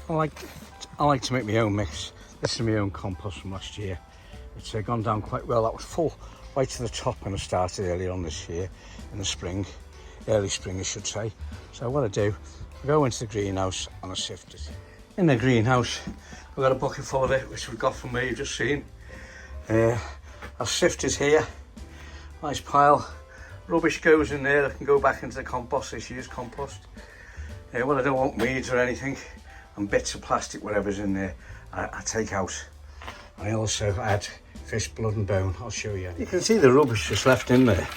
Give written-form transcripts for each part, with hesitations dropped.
I like to make my own mix. This is my own compost from last year. It's gone down quite well. That was full right to the top when I started earlier on this year in the spring, early spring I should say. So what I do, I go into the greenhouse and I sift it. In the greenhouse I've got a bucket full of it which we've got from where you've just seen. I'll sift it here, nice pile. Rubbish goes in there, I can go back into the compost, this year's compost. Well, I don't want weeds or anything, and bits of plastic, whatever's in there, I take out. I also add fish blood and bone, I'll show you. You can see the rubbish just left in there,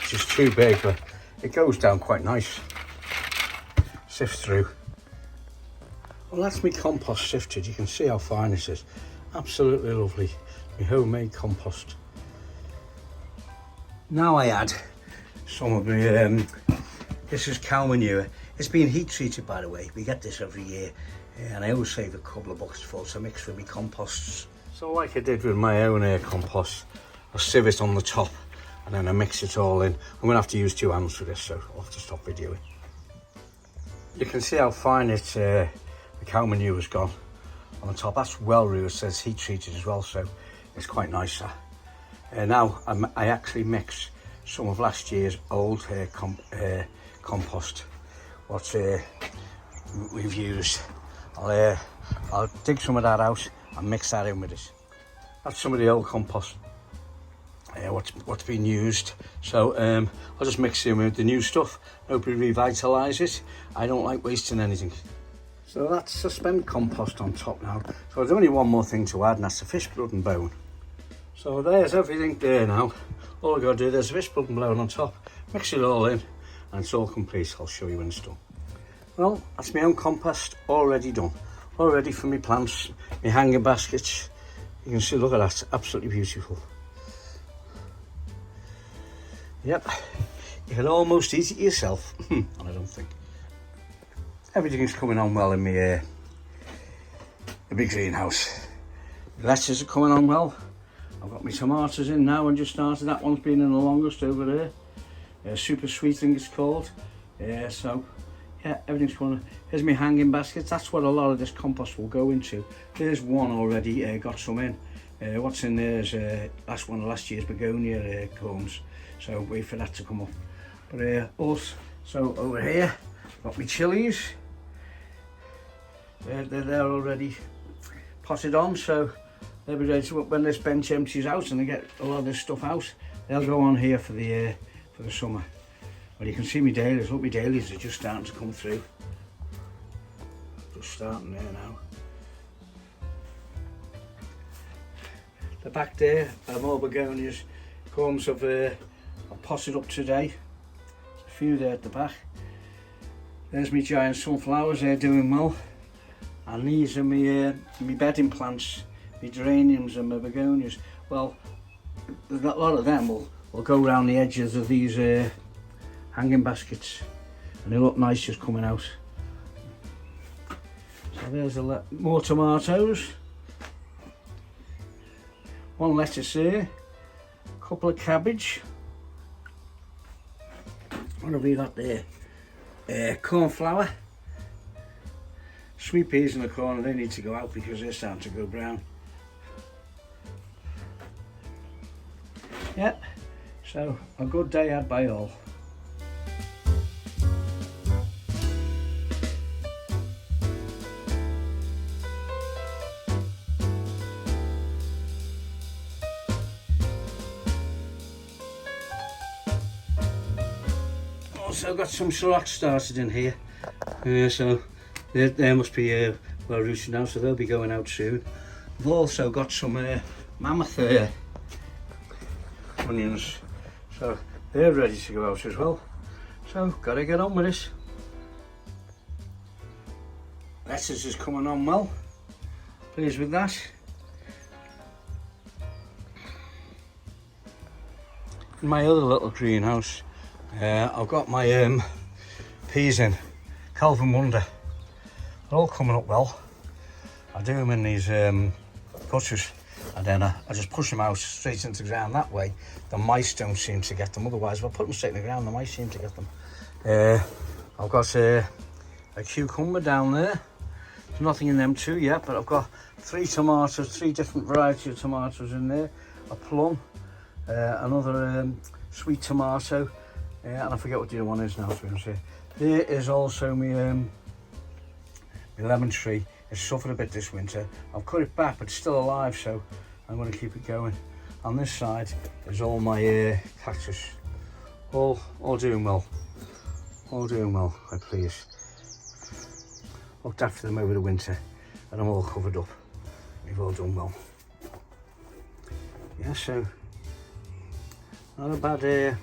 which is too big, but it goes down quite nice. Sift through. Well, that's my compost sifted. You can see how fine this is. Absolutely lovely. My homemade compost. Now I add some of my, this is cow manure. It's been heat treated, by the way. We get this every year. And I always save a couple of buckets full to mix with my composts. So like I did with my own compost, I sieve it on the top and then I mix it all in. I'm going to have to use 2 hands for this, so I'll have to stop videoing. You can see how fine it, the cow manure has gone on the top. That's well root, it says heat treated as well, so it's quite nice. Now I actually mix some of last year's old compost, what we've used. I'll dig some of that out and mix that in with this. That's some of the old compost, what's been used. So I'll just mix it in with the new stuff, hopefully revitalise it. I don't like wasting anything. So that's suspend compost on top now. So there's only one more thing to add, and that's the fish blood and bone. So there's everything there now. All I've got to do, there's fish blood and bone on top, mix it all in, and it's all complete. I'll show you when it's done. Well, that's my own compost already done. All ready for my plants, my hanging baskets. You can see, look at that, absolutely beautiful. Yep, you can almost eat it yourself. And I don't think. Everything's coming on well in my the big greenhouse. The lettuces are coming on well. I've got my tomatoes in now and just started. That one's been in the longest over there. Super sweet, I think it's called. So yeah, everything's coming on. Here's my hanging baskets. That's what a lot of this compost will go into. There's one already, got some in. What's in there is that's one of last year's begonia cones. So wait for that to come up. But so over here, got my chilies. They're already potted on, so they'll be ready to, when this bench empties out and I get a lot of this stuff out, they'll go on here for the summer. Well, you can see my dahlias. Look, my dahlias are just starting to come through. Just starting there now. The back there are more begonias. Combs I've potted up today. There's a few there at the back. There's my giant sunflowers. They're doing well. And these are my bedding plants, my geraniums and my begonias. Well, a lot of them will go around the edges of these hanging baskets, and they look nice just coming out. So there's more tomatoes, one lettuce there, a couple of cabbage. What have we got there? Cornflower. Sweet peas in the corner, they need to go out because they're starting to go brown. Yep, so a good day had by all. Also got some shallot started in here, so they must be well rooted now, so they'll be going out soon. I've also got some mammoth onions, so they're ready to go out as well. So gotta get on with this. Lettuce is coming on well, pleased with that. In my other little greenhouse, I've got my peas in, Calvin Wonder. They're all coming up well. I do them in these cutters, and then I just push them out straight into the ground. That way the mice don't seem to get them. Otherwise, if I put them straight in the ground, the mice seem to get them. I've got a cucumber down there. There's nothing in them two yet, but I've got 3 tomatoes, 3 different varieties of tomatoes in there. A plum, another sweet tomato, and I forget what the other one is now, to be honest. There is also my lemon tree. It's suffered a bit this winter. I've cut it back, but it's still alive, so I'm going to keep it going. On this side is all my cactus, all doing well. All doing well, I'm pleased. Looked after them over the winter, and I'm all covered up. We've all done well. Yeah, so not a bad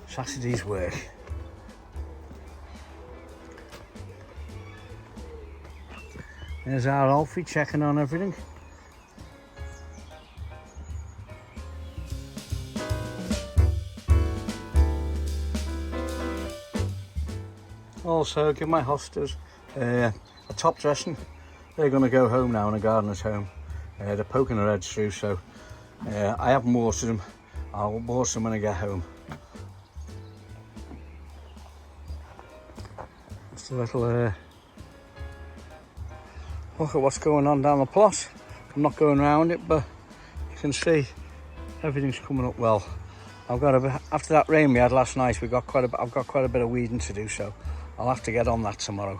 Saturday's work. There's our Alfie checking on everything. Also, give my hostas a top dressing. They're going to go home now in a gardener's home. They're poking their heads through, so I haven't watered them. I'll water them when I get home. Just a little look at what's going on down the plot. I'm not going around it, but you can see everything's coming up well. I've got a bit, after that rain we had last night, I've got quite a bit of weeding to do, so I'll have to get on that tomorrow.